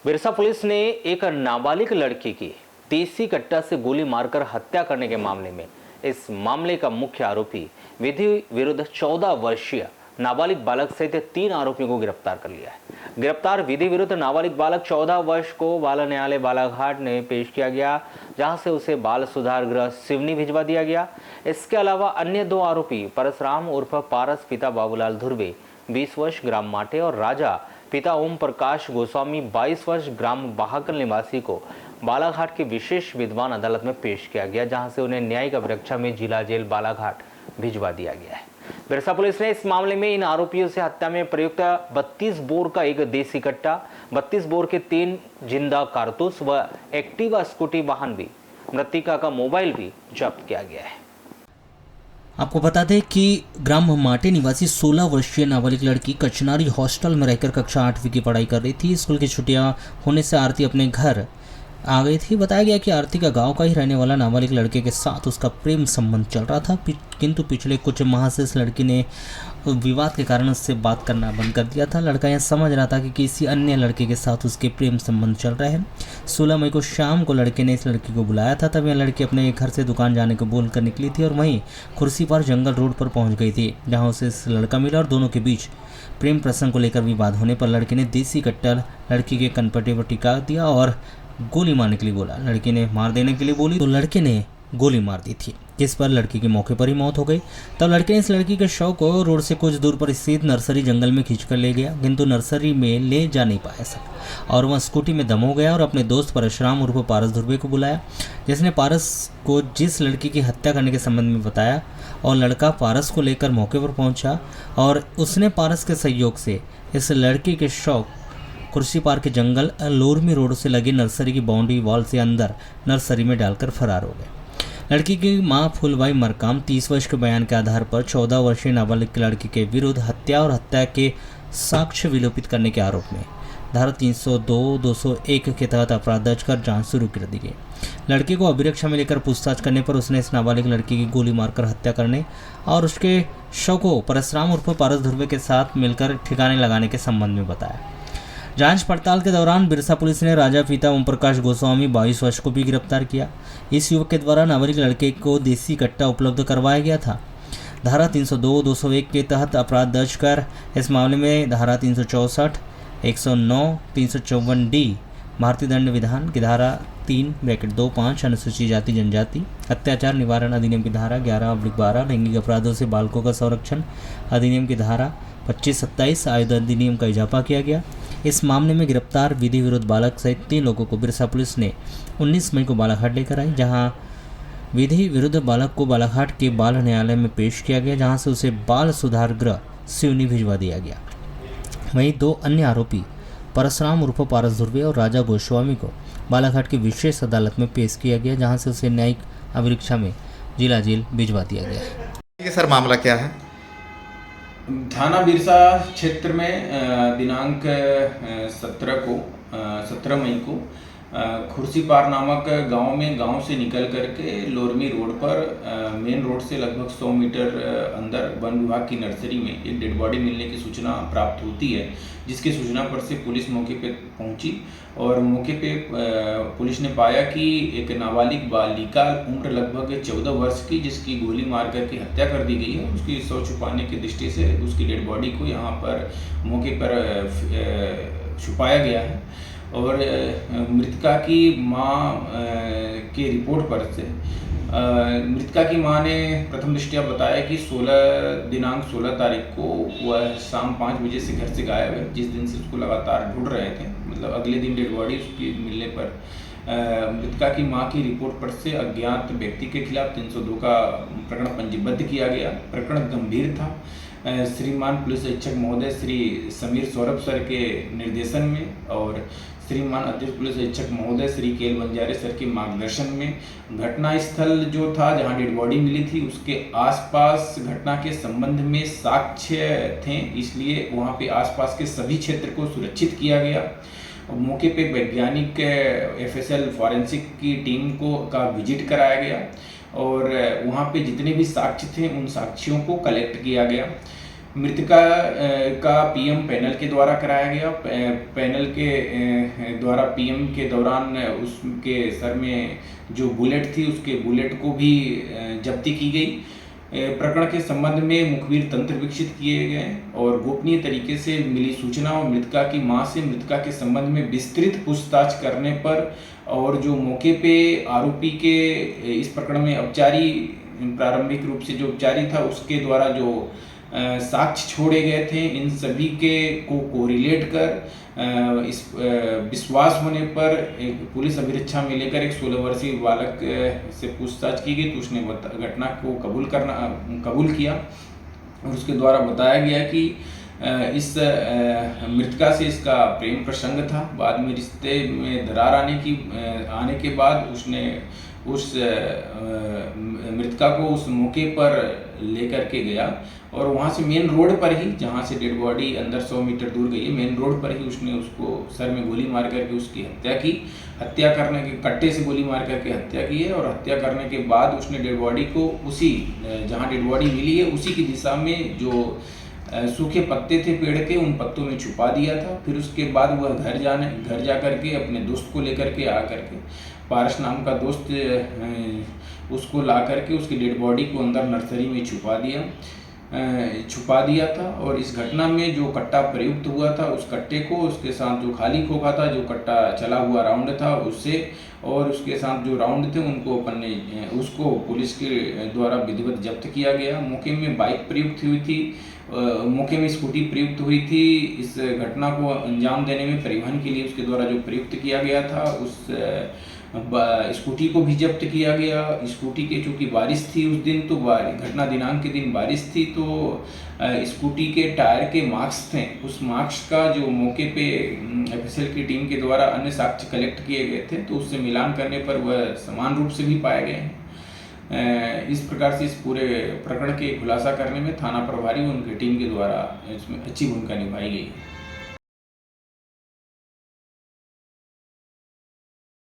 Birsa police ने एक नाबालिग लड़की की देसी कट्टा से गोली मारकर हत्या करने के मामले में इस मामले का मुख्य आरोपी विधि विरुद्ध 14 वर्षीय नाबालिग बालक सहित 3 आरोपियों को गिरफ्तार कर लिया है। गिरफ्तार विधि विरुद्ध नाबालिग बालक 14 वर्ष को बाल न्यायालय बालाघाट ने पेश किया गया, जहां से उसे बाल सुधार गृह सिवनी भिजवा दिया गया। इसके अलावा अन्य 2 आरोपी परसराम उर्फ पारस पिता बाबूलाल धुर्वे 20 वर्ष ग्राम माटे और राजा पिता ओम प्रकाश गोस्वामी 22 वर्ष ग्राम बहाकल निवासी को बालाघाट की विशेष विद्वान अदालत में पेश किया गया, जहां से उन्हें न्यायिक अभिरक्षा में जिला जेल बालाघाट भिजवा दिया गया है। बिरसा पुलिस ने इस मामले में इन आरोपियों से हत्या में प्रयुक्त 32 बोर का एक देसी कट्टा, 32 बोर के 3 जिंदा कारतूस व एक्टिवा स्कूटी वाहन भी, मृतिका का मोबाइल भी जब्त किया गया है। आपको बता दें कि ग्राम माटे निवासी 16 वर्षीय नाबालिग लड़की कचनारी हॉस्टल में रहकर कक्षा 8वीं की पढ़ाई कर रही थी। स्कूल की छुट्टियां होने से आरती अपने घर आ गई थी। बताया गया कि आरती का गांव का ही रहने वाला नाबालिग लड़के के साथ उसका प्रेम संबंध चल रहा था, किंतु पिछले कुछ माह से इस लड़की ने विवाद के कारण उससे बात करना बंद कर दिया था। लड़का यह समझ रहा था कि किसी अन्य लड़के के साथ उसके प्रेम संबंध चल रहे हैं। 16 मई को शाम को लड़के ने इस लड़की को बुलाया था। तब यह लड़की अपने घर से दुकान जाने को बोलकर निकली थी और वहीं खुर्सीपार जंगल रोड पर पहुंच गई थी, जहां उसे इस लड़का मिला और दोनों के बीच प्रेम प्रसंग को लेकर विवाद होने पर लड़के ने देसी कट्टा लड़की के कनपटे पर टिका दिया और गोली मारने के लिए बोला। लड़की ने मार देने के लिए बोली तो लड़के ने गोली मार दी थी, जिस पर लड़की की मौके पर ही मौत हो गई। तब लड़के ने इस लड़की के शव को रोड से कुछ दूर पर स्थित नर्सरी जंगल में खींचकर ले गया, किंतु नर्सरी में ले जा नहीं पाया सब और वह स्कूटी में दम हो गया और अपने दोस्त परशुराम उर्फ पारस धुर्वे को बुलाया, जिसने पारस को जिस लड़की की हत्या करने के संबंध में बताया और लड़का पारस को लेकर मौके पर पहुंचा और उसने पारस के सहयोग से इस लड़की के शव कुर्सी पार के जंगल लोरमी रोड से लगी नर्सरी की बाउंड्री वॉल से अंदर नर्सरी में डालकर फरार हो गए। लड़की की मां फूलबाई मरकाम 30 वर्ष के बयान के आधार पर 14 वर्षीय नाबालिग लड़की के विरुद्ध हत्या और हत्या के साक्ष्य विलोपित करने के आरोप में धारा 302, 201 के तहत अपराध दर्ज कर जांच शुरू कर दी गई। लड़की को अभिरक्षा में लेकर पूछताछ करने पर उसने इस नाबालिग लड़की की गोली मारकर हत्या करने और उसके शव को परसराम उर्फ पारस धुर्वे के साथ मिलकर ठिकाने लगाने के संबंध में बताया। जांच पड़ताल के दौरान बिरसा पुलिस ने राजा पिता ओम प्रकाश गोस्वामी 22 वर्ष को भी गिरफ्तार किया। इस युवक के द्वारा नाबालिग लड़के को देसी कट्टा उपलब्ध करवाया गया था। धारा 302, 201 के तहत अपराध दर्ज कर इस मामले में धारा 364, 109, 354D भारतीय दंड विधान की धारा 3(25) अनुसूचित जाति जनजाति अत्याचार निवारण अधिनियम की धारा 11/12 लैंगिक अपराधों से बालकों का संरक्षण अधिनियम की धारा 25-27 आयुध अधिनियम का इजाफा किया गया। इस मामले में गिरफ्तार विधि विरुद्ध बालक सहित 3 लोगों को बिरसा पुलिस ने 19 मई को बालाघाट लेकर आई, जहां विधि विरुद्ध बालक को बालाघाट के बाल न्यायालय में पेश किया गया, जहां से उसे बाल सुधार गृह सिवनी भिजवा दिया गया। वहीं 2 अन्य आरोपी परसराम उर्फ पारस धुर्वे और राजा गोस्वामी को बालाघाट की विशेष अदालत में पेश किया गया, जहां से उसे न्यायिक अभिरक्षा में जिला जेल भिजवा दिया गया है। सर मामला क्या है? थाना बिरसा क्षेत्र में दिनांक 17 मई को खुर्सीपार नामक गांव से निकल करके लोरमी रोड पर मेन रोड से लगभग 100 मीटर अंदर वन विभाग की नर्सरी में एक डेड बॉडी मिलने की सूचना प्राप्त होती है, जिसकी सूचना पर से पुलिस मौके पे पहुंची और मौके पे पुलिस ने पाया कि एक नाबालिग बालिका उम्र लगभग 14 वर्ष की, जिसकी गोली मार करके हत्या कर दी गई है, उसकी शव छुपाने की दृष्टि से उसकी डेड बॉडी को यहाँ पर मौके पर छुपाया गया है और मृतका की मां के रिपोर्ट पर से मृतका की मां ने प्रथम दृष्टया बताया कि दिनांक 16 तारीख को वह शाम 5 बजे से घर से गायब है, जिस दिन से उसको लगातार ढूंढ रहे थे। मतलब अगले दिन डेड बॉडी उसकी मिलने पर मृतका की मां की रिपोर्ट पर से अज्ञात व्यक्ति के खिलाफ 302 का प्रकरण पंजीबद्ध किया गया। प्रकरण गंभीर था। श्रीमान पुलिस अधीक्षक महोदय श्री समीर सौरभ सर के निर्देशन में और श्रीमान अध्यक्ष पुलिस अधीक्षक महोदय श्री केल बंजारे सर के मार्गदर्शन में घटना स्थल जो था जहां डेड बॉडी मिली थी उसके आसपास घटना के संबंध में साक्ष्य थे, इसलिए वहां पे आसपास के सभी क्षेत्र को सुरक्षित किया गया। मौके पे वैज्ञानिक FSL फॉरेंसिक की टीम का विजिट कराया गया और वहाँ पे जितने भी साक्ष्य थे उन साक्ष्यों को कलेक्ट किया गया। मृतका का पीएम पैनल के द्वारा कराया गया। पैनल के द्वारा पीएम के दौरान उसके सर में जो बुलेट थी उसके बुलेट को भी जब्ती की गई। प्रकरण के संबंध में मुखबिर तंत्र विकसित किए गए और गोपनीय तरीके से मिली सूचना और मृतका की मां से मृतका के संबंध में विस्तृत पूछताछ करने पर और जो मौके पे आरोपी के इस प्रकरण में अपचारी प्रारंभिक रूप से जो उपचारी था उसके द्वारा जो साक्ष्य छोड़े गए थे, इन सभी के को कोरिलेट कर इस विश्वास होने पर एक पुलिस अभिरक्षा में लेकर एक 16 वर्षीय बालक से पूछताछ की गई तो उसने घटना को कबूल किया और उसके द्वारा बताया गया कि इस मृतका से इसका प्रेम प्रसंग था। बाद में रिश्ते में दरार आने के बाद उसने उस मृतका को उस मौके पर लेकर के गया और वहाँ से मेन रोड पर ही, जहाँ से डेड बॉडी अंदर 100 मीटर दूर गई है, मेन रोड पर ही उसने उसको सर में गोली मार करके उसकी हत्या की। हत्या करने के कट्टे से गोली मार करके हत्या की है और हत्या करने के बाद उसने डेड बॉडी को उसी जहाँ डेड बॉडी मिली है उसी की दिशा में जो सूखे पत्ते थे पेड़ के उन पत्तों में छुपा दिया था। फिर उसके बाद वह घर जा करके अपने दोस्त को लेकर के आ करके, पारस नाम का दोस्त उसको ला करके उसकी डेड बॉडी को अंदर नर्सरी में छुपा दिया था। और इस घटना में जो कट्टा प्रयुक्त हुआ था उस कट्टे को उसके साथ जो खाली खोखा था, जो कट्टा चला हुआ राउंड था उससे और उसके साथ जो राउंड थे उसको पुलिस के द्वारा विधिवत जब्त किया गया। मौके में बाइक प्रयुक्त हुई थी, मौके में स्कूटी प्रयुक्त हुई थी। इस घटना को अंजाम देने में परिवहन के लिए उसके द्वारा जो प्रयुक्त किया गया था उस स्कूटी को भी जब्त किया गया। स्कूटी के चूँकि बारिश थी उस दिन, तो घटना दिनांक के दिन बारिश थी, तो स्कूटी के टायर के मार्क्स थे, उस मार्क्स का जो मौके पे एफएसएल की टीम के द्वारा अन्य साक्ष्य कलेक्ट किए गए थे तो उससे मिलान करने पर वह समान रूप से भी पाए गए हैं। इस प्रकार से इस पूरे प्रकरण के खुलासा करने में थाना प्रभारी और उनकी टीम के द्वारा इसमें अच्छी भूमिका निभाई गई है।